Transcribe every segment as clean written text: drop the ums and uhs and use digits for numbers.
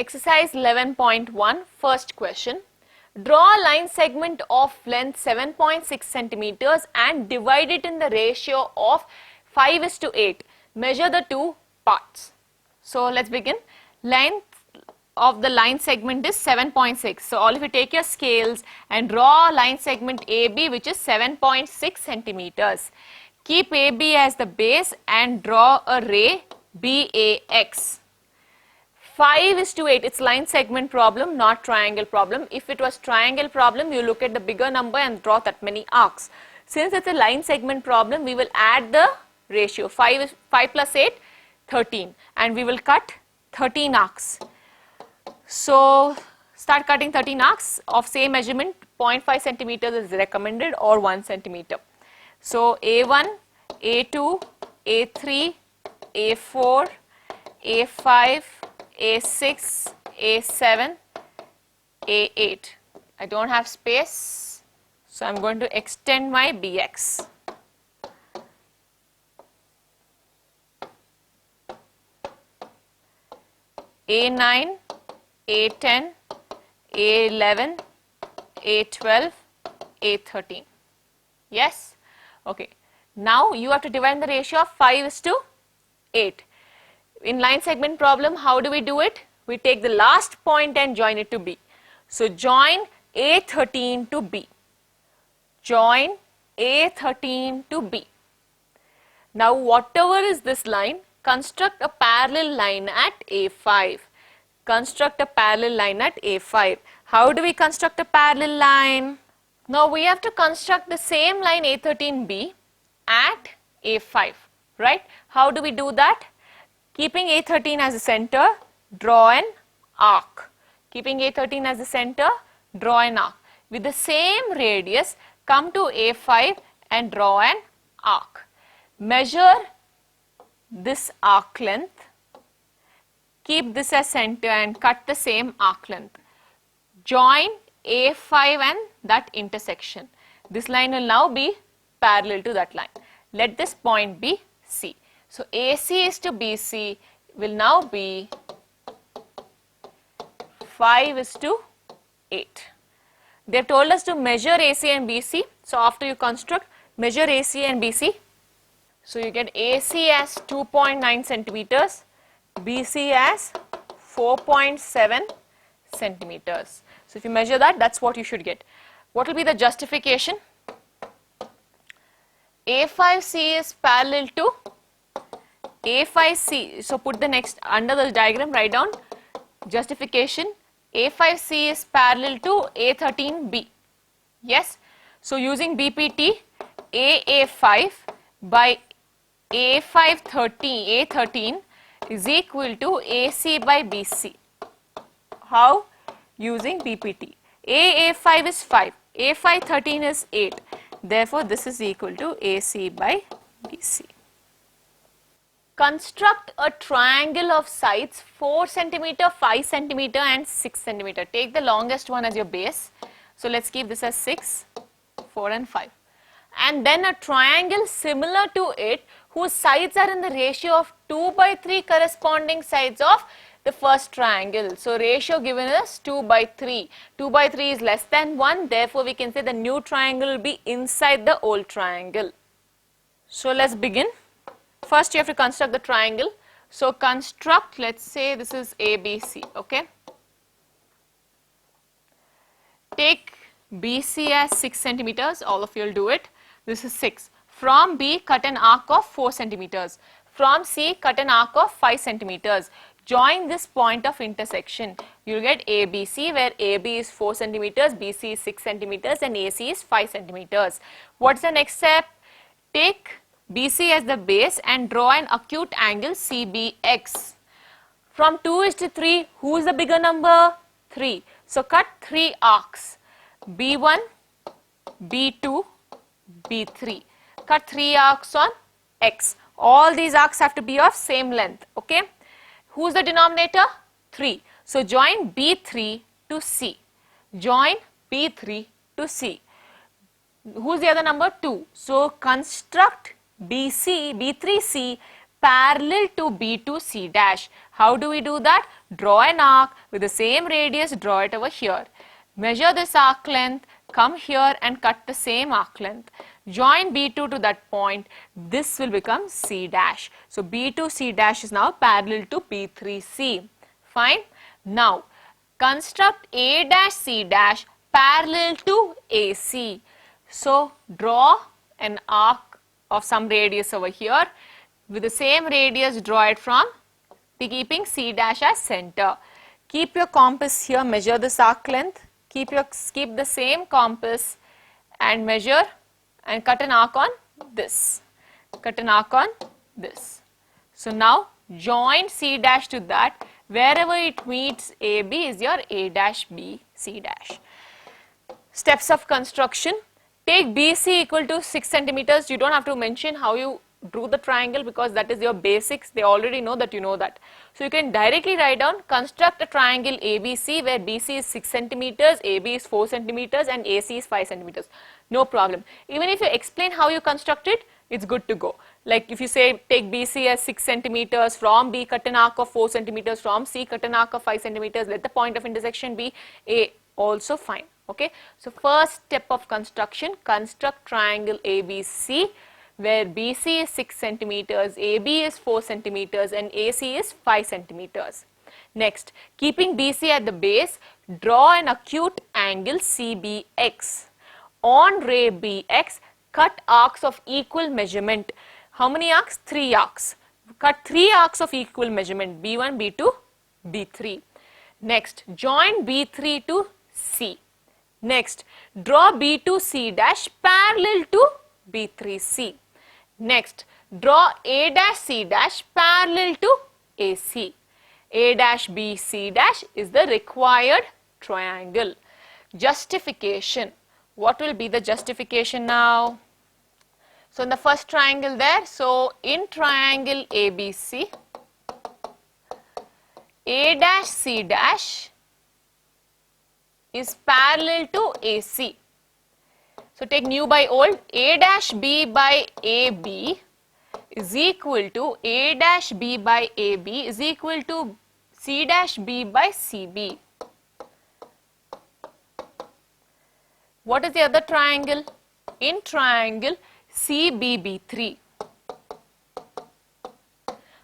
Exercise 11.1, first question. Draw a line segment of length 7.6 centimeters and divide it in the ratio of 5:8. Measure the two parts. So let's begin. Length of the line segment is 7.6. So all of you take your scales and draw a line segment AB which is 7.6 centimeters. Keep AB as the base and draw a ray BAX. 5:8, it's line segment problem, not triangle problem. If it was triangle problem, you look at the bigger number and draw that many arcs. Since it's a line segment problem, we will add the ratio. 5 plus 8, 13. And we will cut 13 arcs. So, start cutting 13 arcs of same measurement. 0.5 centimeters is recommended or 1 centimeter. So, A1, A2, A3, A4, A5, A6, A7, A8. I don't have space, so I'm going to extend my BX. A9, A10, A11, A12, A13. Yes? Okay. Now you have to divide the ratio of 5:8. In line segment problem, how do we do it? We take the last point and join it to B. So join A13 to B. Join A13 to B. Now whatever is this line, construct a parallel line at A5. Construct a parallel line at A5. How do we construct a parallel line? Now we have to construct the same line A13B at A5, right? How do we do that? Keeping A13 as the center, draw an arc. Keeping A13 as the center, draw an arc. With the same radius, come to A5 and draw an arc. Measure this arc length. Keep this as center and cut the same arc length. Join A5 and that intersection. This line will now be parallel to that line. Let this point be C. So AC is to BC will now be 5:8. They have told us to measure AC and BC. So after you construct, measure AC and BC. So you get AC as 2.9 centimeters, BC as 4.7 centimeters. So if you measure that, that's what you should get. What will be the justification? A5C is parallel to A5C. So put the next under the diagram, write down justification. A5C is parallel to A13B. Yes. So using BPT, AA5 by A13 is equal to AC by BC. How? Using BPT. AA5 is 5. A513 is 8. Therefore, this is equal to AC by BC. Construct a triangle of sides 4 centimeter, 5 centimeter and 6 centimeter. Take the longest one as your base. So let's keep this as 6, 4 and 5. And then a triangle similar to it whose sides are in the ratio of 2/3 corresponding sides of the first triangle. So ratio given is 2/3. 2/3 is less than 1. Therefore, we can say the new triangle will be inside the old triangle. So let's begin. First, you have to construct the triangle. So construct, let's say this is ABC, okay. Take BC as 6 centimeters, all of you will do it. This is 6. From B, cut an arc of 4 centimeters. From C, cut an arc of 5 centimeters. Join this point of intersection. You will get ABC, where AB is 4 centimeters, BC is 6 centimeters and AC is 5 centimeters. What's the next step? Take BC as the base and draw an acute angle CBX. From 2:3, who is the bigger number? 3. So cut 3 arcs. B1, B2, B3. Cut 3 arcs on X. All these arcs have to be of same length, okay. Who's the denominator? 3. So join B3 to C. Join B3 to C. Who's the other number? 2. So construct BC, B3C parallel to B2C dash. How do we do that? Draw an arc with the same radius, draw it over here. Measure this arc length, come here and cut the same arc length. Join B2 to that point, this will become C dash. So B2C dash is now parallel to B3C. Fine. Now construct A dash C dash parallel to AC. So draw an arc of some radius over here. With the same radius, draw it from keeping C dash as center. Keep your compass here, measure this arc length. Keep the same compass and measure and cut an arc on this. Cut an arc on this. So now join C dash to that. Wherever it meets AB is your A dash B C dash. Steps of construction. Take BC equal to 6 centimeters. You don't have to mention how you drew the triangle because that is your basics. They already know that you know that. So you can directly write down, construct a triangle ABC where BC is 6 centimeters, AB is 4 centimeters and AC is 5 centimeters. No problem. Even if you explain how you construct it, it's good to go. Like if you say take BC as 6 centimeters, from B cut an arc of 4 centimeters, from C cut an arc of 5 centimeters, let the point of intersection be A, also fine. Okay. So first step of construction, construct triangle ABC where BC is 6 centimeters, AB is 4 centimeters and AC is 5 centimeters. Next, keeping BC at the base, draw an acute angle CBX. On ray BX, cut arcs of equal measurement. How many arcs? 3 arcs. Cut 3 arcs of equal measurement, B1, B2, B3. Next, join B3 to C. Next, draw B2C dash parallel to B3C. Next, draw A dash C dash parallel to AC. A dash B C dash is the required triangle. Justification. What will be the justification now? So in the first triangle there, so in triangle ABC, A dash C dash is parallel to AC. So take new by old, A dash B by AB is equal to A dash B by AB is equal to C dash B by CB. What is the other triangle? In triangle CBB3.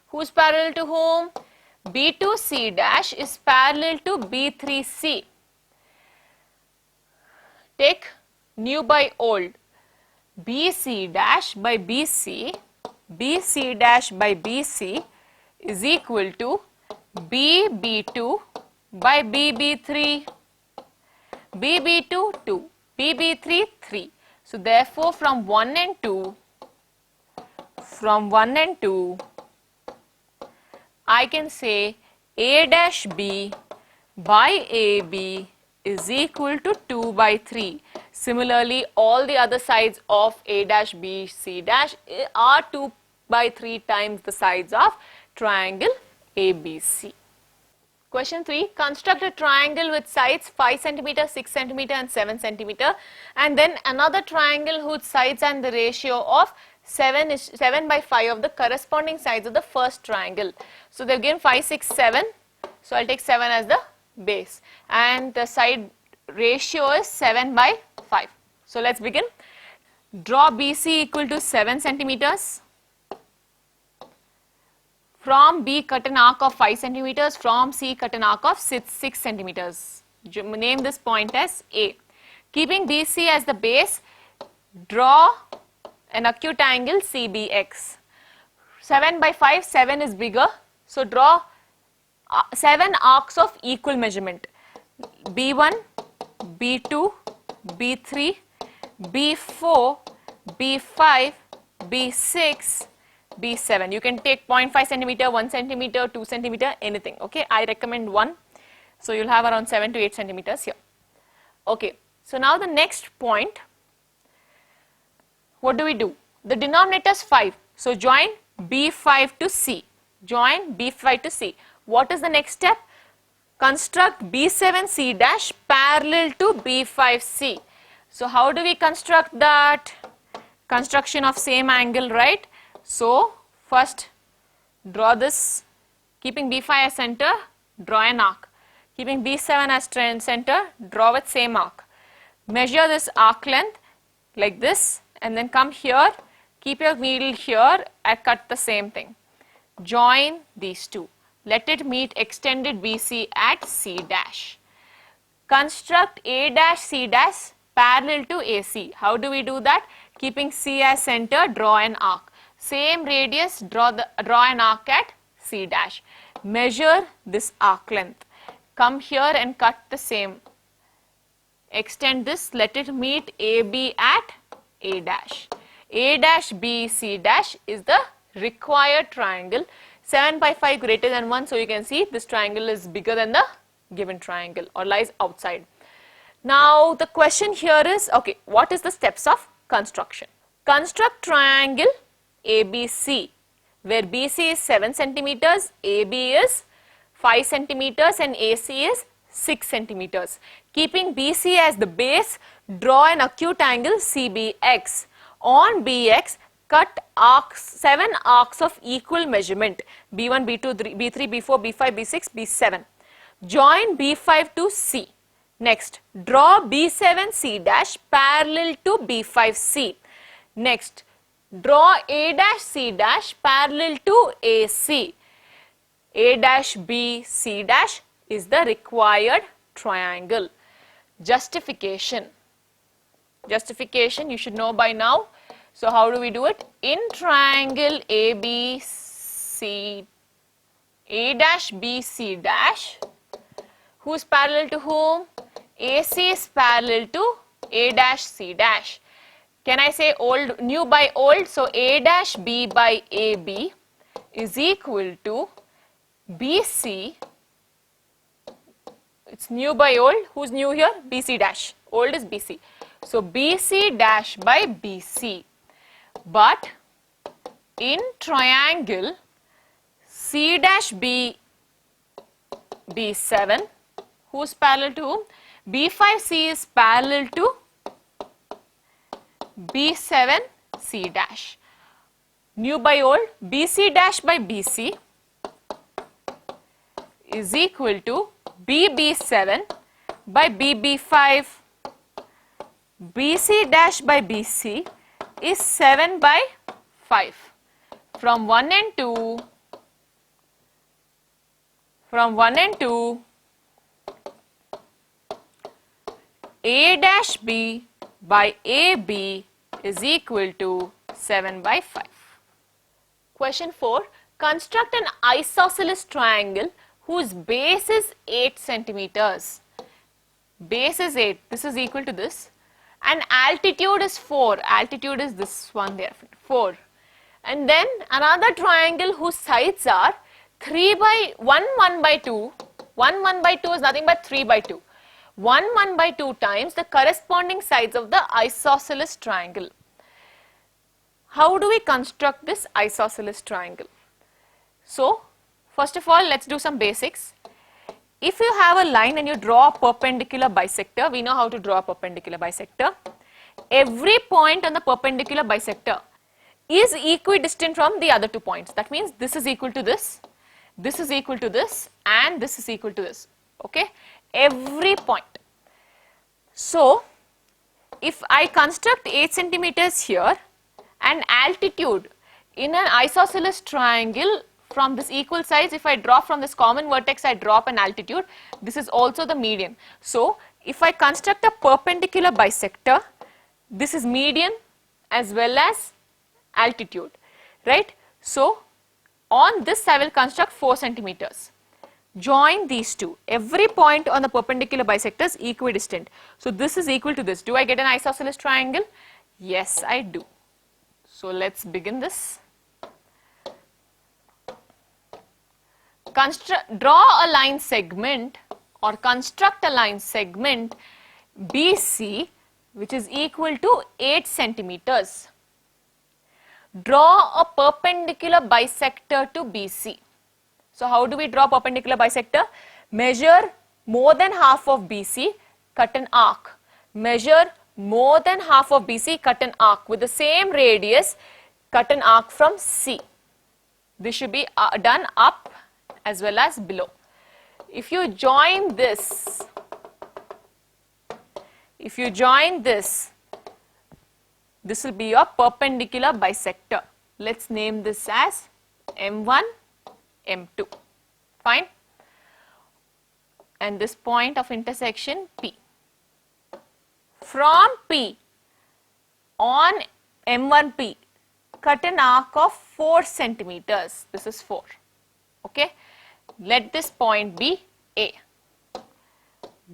Who is parallel to whom? B2C dash is parallel to B3C. Take new by old, BC dash by BC, BC dash by BC is equal to BB2 by BB3, BB2 2, BB3 3. So therefore from 1 and 2, I can say A dash B by AB is equal to 2 by 3. Similarly, all the other sides of A dash B C dash are 2 by 3 times the sides of triangle ABC. Question 3. Construct a triangle with sides 5 cm, 6 cm and 7 cm and then another triangle whose sides and the ratio of 7 is 7 by 5 of the corresponding sides of the first triangle. So they have given 5, 6, 7. So I will take 7 as the base and the side ratio is 7 by 5. So let's begin. Draw BC equal to 7 centimeters. From B cut an arc of 5 centimeters. From C cut an arc of 6 centimeters. Name this point as A. Keeping BC as the base, draw an acute angle CBX. 7 by 5, 7 is bigger. So draw 7 arcs of equal measurement. B1, B2, B3, B4, B5, B6, B7. You can take 0.5 centimeter, 1 centimeter, 2 centimeter, anything. Okay, I recommend 1. So you'll have around 7 to 8 centimeters here. Okay, so now the next point, what do we do? The denominator is 5. So join B5 to C. Join B5 to C. What is the next step? Construct B7C dash parallel to B5C. So how do we construct that? Construction of same angle, right? So first draw this, keeping B5 as center, draw an arc. Keeping B7 as center, draw with same arc. Measure this arc length like this and then come here, keep your needle here and cut the same thing. Join these two. Let it meet extended BC at C dash. Construct A dash C dash parallel to AC. How do we do that? Keeping C as center, draw an arc. Same radius, draw an arc at C dash. Measure this arc length. Come here and cut the same. Extend this, let it meet AB at A dash. A dash B C dash is the required triangle. 7 by 5 greater than 1, so you can see this triangle is bigger than the given triangle or lies outside. Now the question here is, okay, what is the steps of construction? Construct triangle ABC, where BC is 7 centimeters, AB is 5 centimeters and AC is 6 centimeters. Keeping BC as the base, draw an acute angle CBX. On BX, cut arcs, 7 arcs of equal measurement, B1, B2, B3, B4, B5, B6, B7. Join B5 to C. Next, draw B7C dash parallel to B5C. Next, draw A dash C dash parallel to AC. A dash B C dash is the required triangle. Justification. Justification you should know by now. So how do we do it? In triangle ABC, A dash B C dash, who is parallel to whom? AC is parallel to A dash C dash. Can I say old, new by old? So A dash B by AB is equal to BC. It's new by old. Who's new here? BC dash. Old is BC. So BC dash by BC. But in triangle C dash B B7, who's parallel to whom? B5C is parallel to B7C dash. New by old, BC dash by BC is equal to BB7 by BB5. BC dash by BC is 7 by 5. From 1 and 2, A dash B by AB is equal to 7 by 5. Question 4. Construct an isosceles triangle whose base is 8 centimeters. Base is 8. This is equal to this. And altitude is 4. Altitude is this one there, 4. And then another triangle whose sides are 3 by 1, 1 by 2. 1, 1 by 2 is nothing but 3 by 2. 1, 1 by 2 times the corresponding sides of the isosceles triangle. How do we construct this isosceles triangle? So, first of all, let's do some basics. If you have a line and you draw a perpendicular bisector, we know how to draw a perpendicular bisector. Every point on the perpendicular bisector is equidistant from the other 2 points. That means this is equal to this is equal to this, and this is equal to this. Okay? Every point. So, if I construct 8 centimeters here and altitude in an isosceles triangle from this equal sides, if I drop from this common vertex, I drop an altitude. This is also the median. So, if I construct a perpendicular bisector, this is median as well as altitude, right? So, on this I will construct 4 centimeters. Join these two. Every point on the perpendicular bisector is equidistant. So, this is equal to this. Do I get an isosceles triangle? Yes, I do. So, let's begin this. Draw a line segment or construct a line segment BC which is equal to 8 centimeters. Draw a perpendicular bisector to BC. So, how do we draw perpendicular bisector? Measure more than half of BC, cut an arc. Measure more than half of BC, cut an arc. With the same radius, cut an arc from C. This should be done up as well as below. If you join this, this will be your perpendicular bisector. Let's name this as M1, M2. Fine. And this point of intersection P. From P on M1P, cut an arc of 4 centimeters. This is 4. Okay. Let this point be A.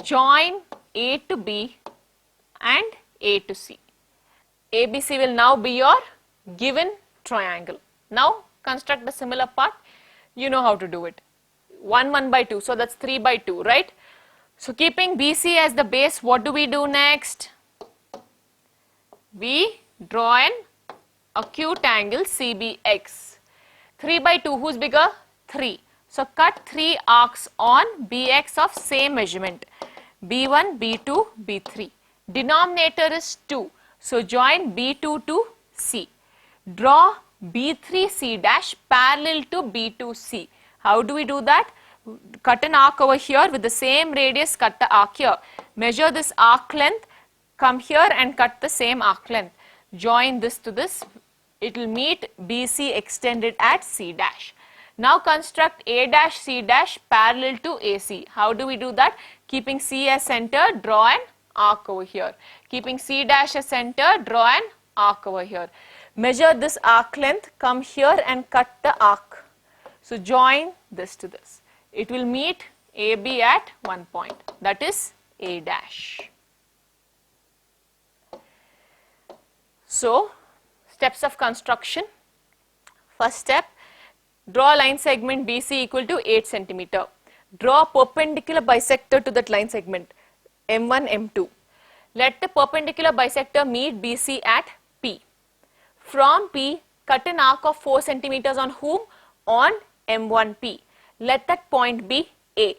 Join A to B and A to C. ABC will now be your given triangle. Now construct the similar part. You know how to do it. 1, 1 by 2. So that's 3 by 2, right? So keeping BC as the base, what do we do next? We draw an acute angle CBX. 3 by 2, who's bigger? 3. So cut 3 arcs on BX of same measurement. B1, B2, B3. Denominator is 2. So join B2 to C. Draw B3C dash parallel to B2C. How do we do that? Cut an arc over here with the same radius, cut the arc here. Measure this arc length, come here and cut the same arc length. Join this to this. It will meet BC extended at C dash. Now construct A dash C dash parallel to AC. How do we do that? Keeping C as center, draw an arc over here. Keeping C dash as center, draw an arc over here. Measure this arc length, come here and cut the arc. So join this to this. It will meet AB at one point, that is A dash. So steps of construction. First step, draw line segment BC equal to 8 centimeter. Draw perpendicular bisector to that line segment M1, M2. Let the perpendicular bisector meet BC at P. From P, cut an arc of 4 centimeters on whom? On M1P. Let that point be A.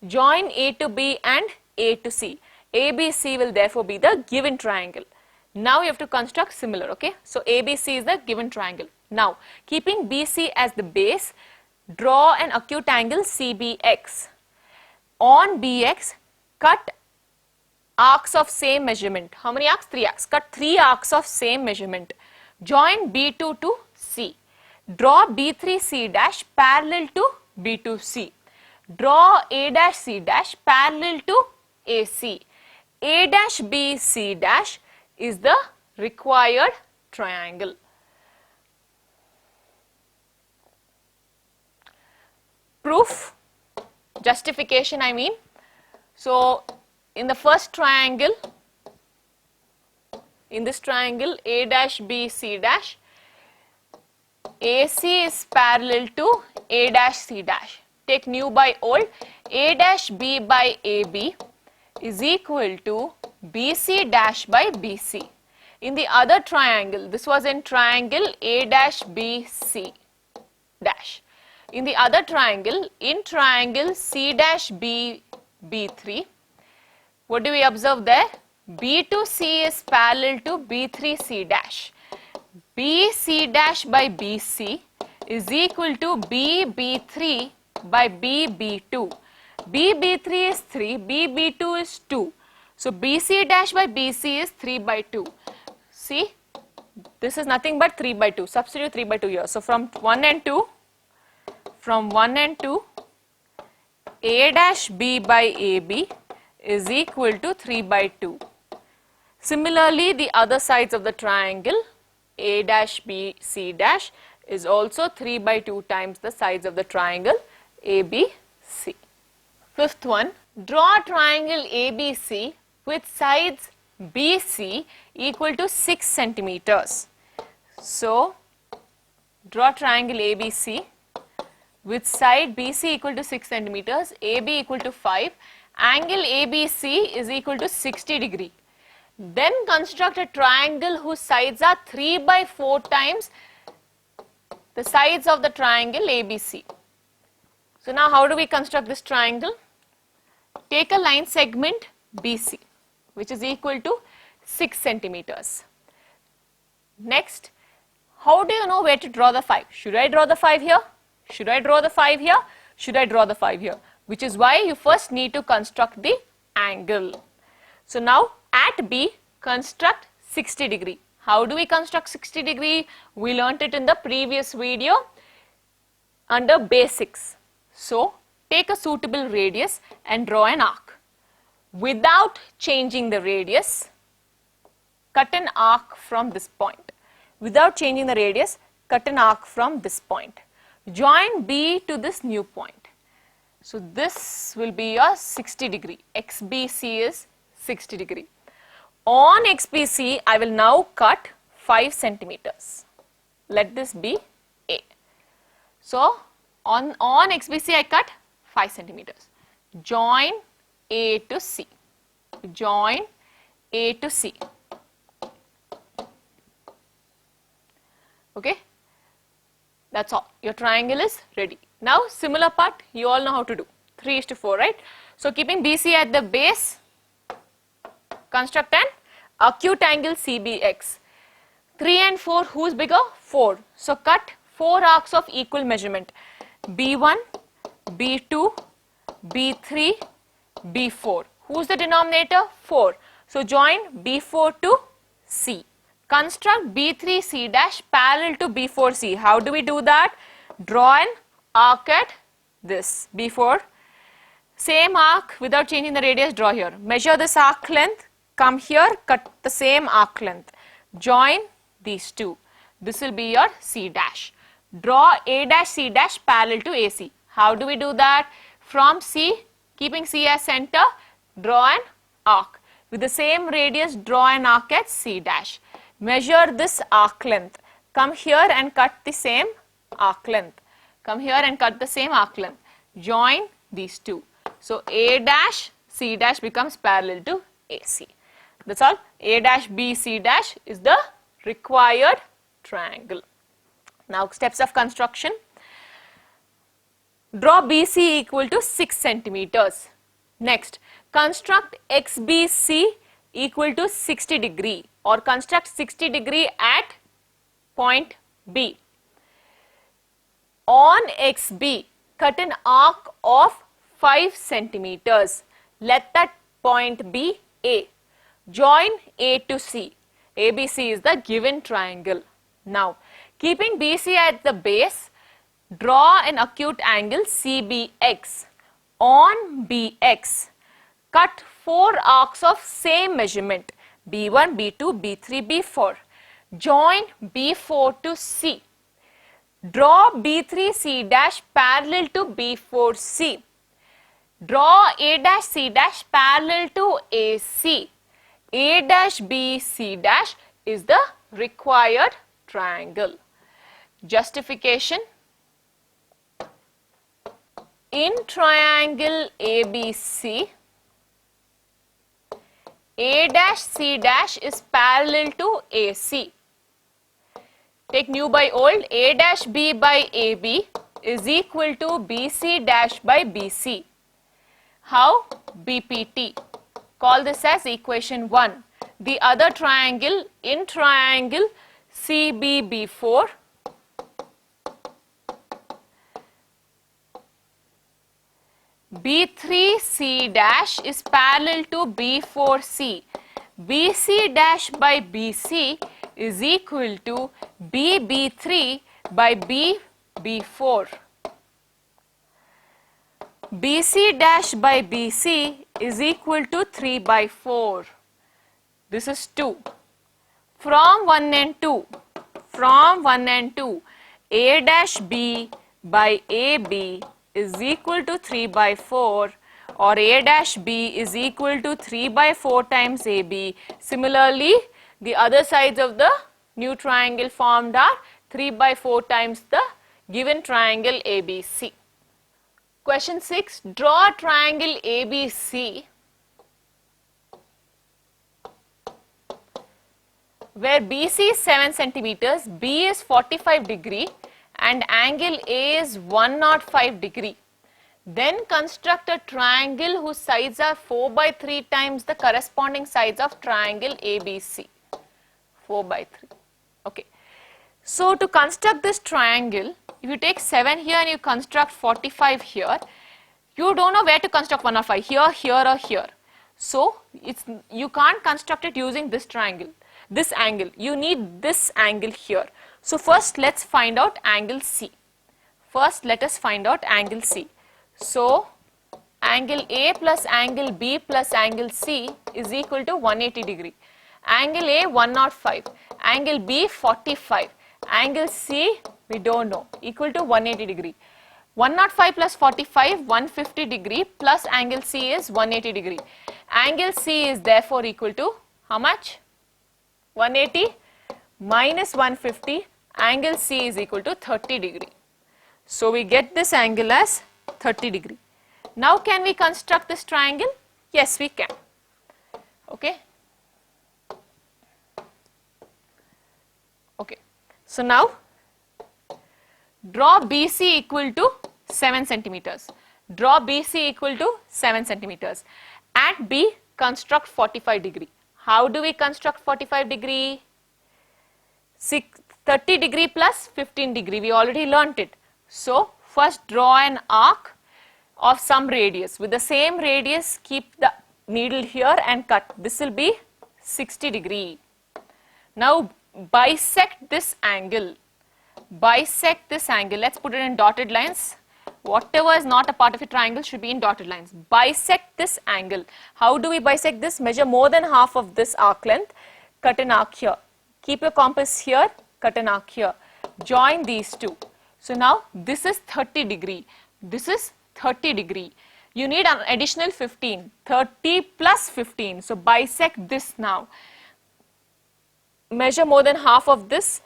Join A to B and A to C. ABC will therefore be the given triangle. Now you have to construct similar, okay? So ABC is the given triangle. Now, keeping BC as the base, draw an acute angle CBX. On BX, cut arcs of same measurement. How many arcs? 3 arcs. Cut 3 arcs of same measurement. Join B2 to C. Draw B3C dash parallel to B2C. Draw A dash C dash parallel to AC. A dash B C dash is the required triangle. Proof, justification I mean. So in the first triangle, in this triangle A dash B C dash, AC is parallel to A dash C dash. Take new by old. A dash B by AB is equal to BC dash by BC. In the other triangle, this was in triangle A dash B C dash. In the other triangle, in triangle C dash B B3, what do we observe there? B2C is parallel to B3C dash. BC dash by BC is equal to BB3 by BB2. BB3 is 3, BB2 is 2. So BC dash by BC is 3 by 2. See, this is nothing but 3 by 2. Substitute 3 by 2 here. So from 1 and 2, A dash B by AB is equal to 3 by 2. Similarly, the other sides of the triangle A dash B C dash is also 3 by 2 times the sides of the triangle ABC. Fifth one, draw triangle ABC with sides BC equal to 6 centimeters. So, draw triangle ABC with side BC equal to 6 centimeters, AB equal to 5, angle ABC is equal to 60 degree. Then construct a triangle whose sides are 3 by 4 times the sides of the triangle ABC. So now how do we construct this triangle? Take a line segment BC which is equal to 6 centimeters. Next, how do you know where to draw the 5? Should I draw the 5 here? Should I draw the 5 here? Should I draw the 5 here? Which is why you first need to construct the angle. So now at B, construct 60 degree. How do we construct 60 degree? We learnt it in the previous video under basics. So take a suitable radius and draw an arc. Without changing the radius, cut an arc from this point. Without changing the radius, cut an arc from this point. Join B to this new point. So this will be your 60 degree. XBC is 60 degree. On XBC, I will now cut 5 centimeters. Let this be A. So on XBC, I cut 5 centimeters. Join A to C. Join A to C. Okay. That's all. Your triangle is ready. Now similar part you all know how to do. 3:4, right? So keeping BC at the base, construct an acute angle CBX. 3 and 4, who's bigger? 4. So cut 4 arcs of equal measurement. B1, B2, B3, B4. Who's the denominator? 4. So join B4 to C. Construct B3C dash parallel to B4C. How do we do that? Draw an arc at this B4. Same arc without changing the radius, draw here. Measure this arc length, come here, cut the same arc length. Join these two. This will be your C dash. Draw A dash C dash parallel to AC. How do we do that? From C, keeping C as center, draw an arc. With the same radius, draw an arc at C dash. Measure this arc length. Come here and cut the same arc length. Come here and cut the same arc length. Join these two. So A dash C dash becomes parallel to AC. That's all. A dash B C dash is the required triangle. Now steps of construction. Draw BC equal to 6 centimeters. Next, construct XBC equal to 60 degree or construct 60 degree at point B. On XB, cut an arc of 5 centimeters. Let that point be A. Join A to C. ABC is the given triangle. Now, keeping BC at the base, draw an acute angle CBX. On BX, cut 4 arcs of same measurement B1, B2, B3, B4. Join B4 to C. Draw B3C dash parallel to B4C. Draw A dash C dash parallel to AC. A dash B C dash is the required triangle. Justification. In triangle ABC, A dash C dash is parallel to AC. Take new by old. A dash B by AB is equal to BC dash by BC. How? BPT. Call this as equation 1. The other triangle, in triangle CBB4, B3C dash is parallel to B4C. BC dash by BC is equal to BB3 by BB4. BC dash by BC is equal to 3 by 4. This is 2. From 1 and 2, A dash B by AB is equal to 3 by 4, or A dash B is equal to 3 by 4 times AB. Similarly, the other sides of the new triangle formed are 3 by 4 times the given triangle ABC. Question 6. Draw a triangle ABC where BC is 7 centimeters, B is 45 degree and angle A is 105 degree. Then construct a triangle whose sides are 4 by 3 times the corresponding sides of triangle ABC. 4 by 3. Okay. So to construct this triangle, if you take 7 here and you construct 45 here, you don't know where to construct 105, here, here or here. So you can't construct it using this triangle, this angle. You need this angle here. So first let's find out angle C. First let us find out angle C. So angle A plus angle B plus angle C is equal to 180 degree. Angle A 105, angle B 45, angle C we don't know, equal to 180 degree. 105 plus 45, 150 degree, plus angle C is 180 degree. Angle C is therefore equal to how much? 180 minus 150, angle C is equal to 30 degree. So we get this angle as 30 degree. Now can we construct this triangle? Yes, we can. Okay. Okay. So now draw BC equal to 7 centimeters. Draw BC equal to 7 centimeters. At B, construct 45 degree. How do we construct 45 degree? 30 degree plus 15 degree. We already learnt it. So first draw an arc of some radius. With the same radius, keep the needle here and cut. This will be 60 degree. Now bisect this angle. Bisect this angle. Let's put it in dotted lines. Whatever is not a part of a triangle should be in dotted lines. Bisect this angle. How do we bisect this? Measure more than half of this arc length. Cut an arc here. Keep your compass here. Cut an arc here. Join these two. So now this is 30 degree. This is 30 degree. You need an additional 15. 30 plus 15. So bisect this now. Measure more than half of this.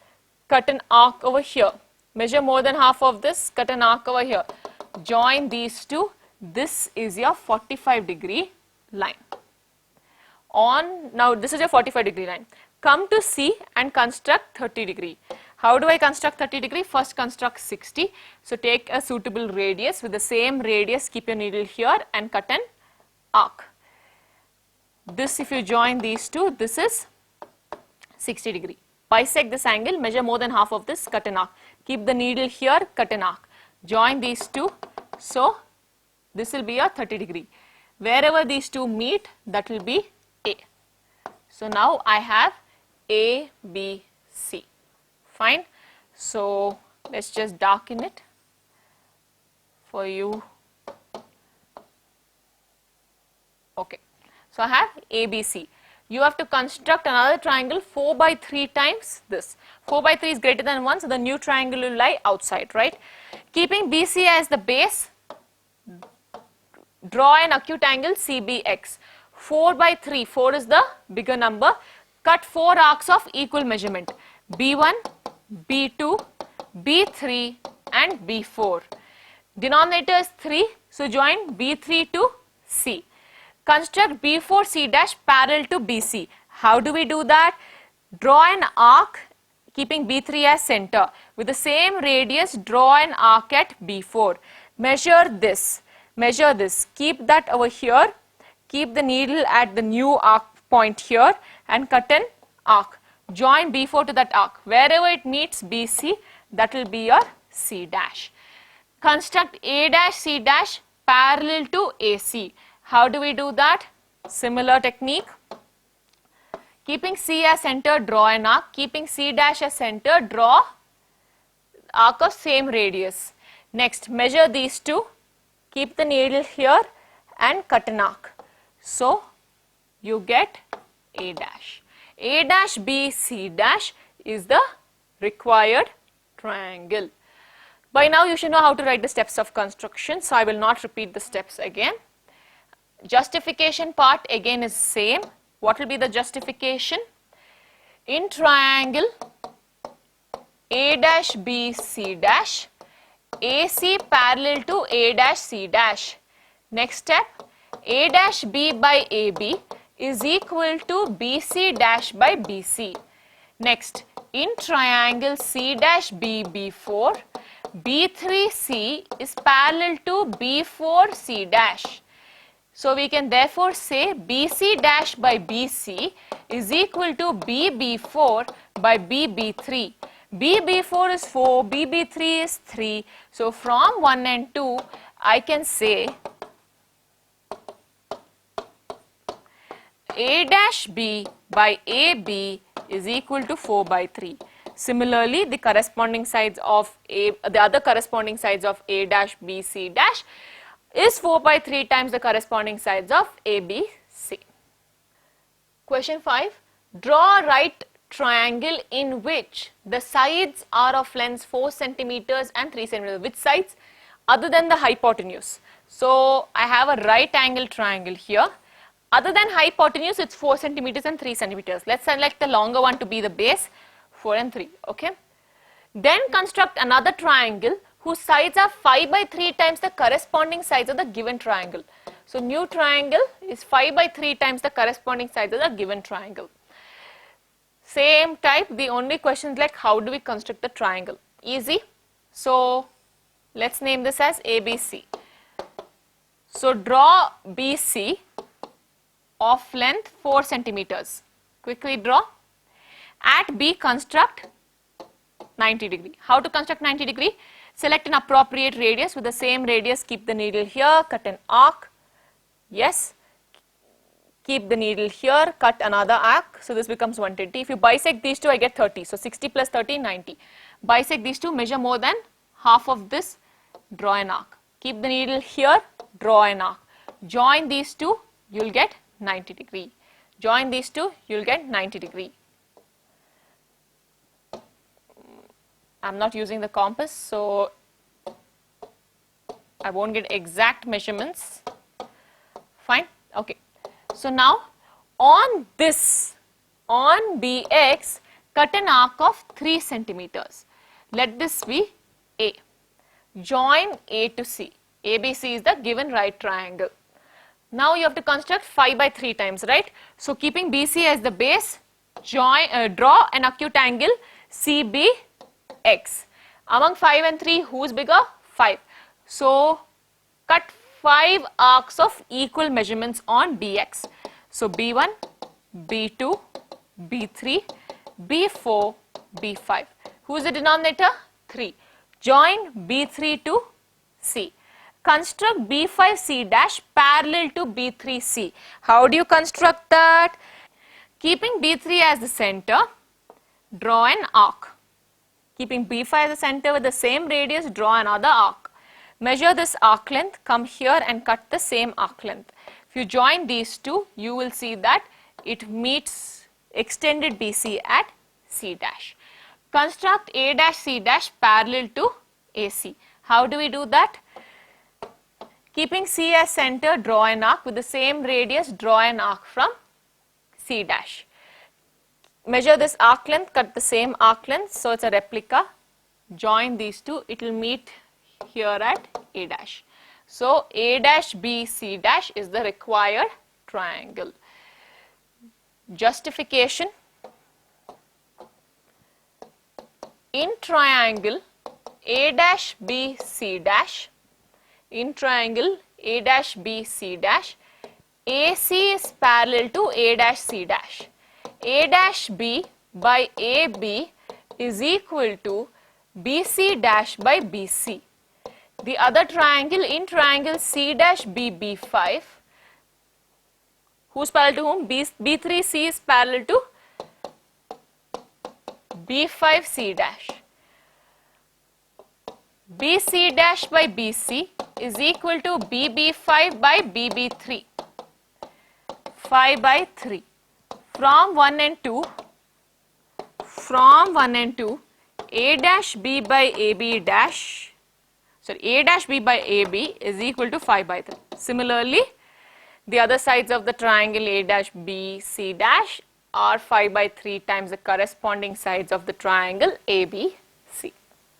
Cut an arc over here. Measure more than half of this. Cut an arc over here. Join these two. This is your 45 degree line. Now this is your 45 degree line. Come to C and construct 30 degree. How do I construct 30 degree? First construct 60. So take a suitable radius. With the same radius, keep your needle here and cut an arc. This, if you join these two, this is 60 degree. Bisect this angle, measure more than half of this, cut an arc. Keep the needle here, cut an arc. Join these two. So this will be a 30 degree. Wherever these two meet, that will be A. So now I have A, B, C. Fine. So let's just darken it for you. Okay. So I have A, B, C. You have to construct another triangle 4 by 3 times this. 4 by 3 is greater than 1, so the new triangle will lie outside, right? Keeping BC as the base, draw an acute angle CBX. 4 by 3, 4 is the bigger number. Cut 4 arcs of equal measurement. B1, B2, B3 and B4. Denominator is 3, so join B3 to C. Construct B4C dash parallel to BC. How do we do that? Draw an arc keeping B3 as center. With the same radius, draw an arc at B4. Measure this. Measure this. Keep that over here. Keep the needle at the new arc point here and cut an arc. Join B4 to that arc. Wherever it meets BC, that will be your C dash. Construct A dash C dash parallel to AC. How do we do that? Similar technique. Keeping C as center, draw an arc. Keeping C dash as center, draw arc of same radius. Next, measure these two. Keep the needle here and cut an arc. So, you get A dash. A dash B C dash is the required triangle. By now, you should know how to write the steps of construction. So, I will not repeat the steps again. Justification part again is same. What will be the justification? In triangle A dash B C dash, AC parallel to A dash C dash. Next step, A dash B by AB is equal to BC dash by BC. Next, in triangle C dash B B4, B3C is parallel to B4C dash. So we can therefore say BC dash by BC is equal to BB4 by BB3. BB4 is 4, BB3 is 3. So from 1 and 2, I can say A dash B by AB is equal to 4 by 3. Similarly, the corresponding sides of the other corresponding sides of A dash B C dash is 4 by 3 times the corresponding sides of A B C. Question 5. Draw a right triangle in which the sides are of lengths 4 centimeters and 3 centimeters. Which sides? Other than the hypotenuse. So I have a right angle triangle here. Other than hypotenuse, it's 4 centimeters and 3 centimeters. Let's select the longer one to be the base, 4 and 3, okay. Then construct another triangle whose sides are 5 by 3 times the corresponding sides of the given triangle. So new triangle is 5 by 3 times the corresponding sides of the given triangle. Same type, the only question is like how do we construct the triangle? Easy. So let's name this as ABC. So draw BC of length 4 centimeters. Quickly draw. At B construct 90 degree. How to construct 90 degree? Select an appropriate radius. With the same radius, keep the needle here, cut an arc. Yes. Keep the needle here, cut another arc. So this becomes 120. If you bisect these two, I get 30. So 60 plus 30, 90. Bisect these two, measure more than half of this, draw an arc. Keep the needle here, draw an arc. Join these two, you will get 90 degree. Join these two, you will get 90 degree. I'm not using the compass, so I won't get exact measurements. Fine, okay. So now on this, on BX, cut an arc of 3 centimeters. Let this be A. Join A to C. ABC is the given right triangle. Now you have to construct 5 by 3 times, right? So keeping BC as the base, draw an acute angle CBX. Among 5 and 3, who's bigger? 5. So cut 5 arcs of equal measurements on BX. So B1, B2, B3, B4, B5. Who is the denominator? 3. Join B3 to C. Construct B5C dash parallel to B3C. How do you construct that? Keeping B3 as the center, draw an arc. Keeping B5 as the center with the same radius, draw another arc. Measure this arc length, come here and cut the same arc length. If you join these two, you will see that it meets extended BC at C dash. Construct A dash C dash parallel to AC. How do we do that? Keeping C as center, draw an arc. With the same radius, draw an arc from C dash. Measure this arc length, cut the same arc length, so it's a replica. Join these two, it will meet here at A dash. So A dash B C dash is the required triangle. Justification. In triangle A dash B C dash, in triangle A dash B C dash, AC is parallel to A dash C dash. A dash B by AB is equal to BC dash by BC. The other triangle, in triangle C dash B B5, who's parallel to whom? B3C is parallel to B5C dash. BC dash by BC is equal to BB5 by BB3, 5 by 3. From 1 and 2, A dash B by AB dash, A dash B by AB is equal to 5 by 3. Similarly, the other sides of the triangle A dash B C dash are 5 by 3 times the corresponding sides of the triangle AB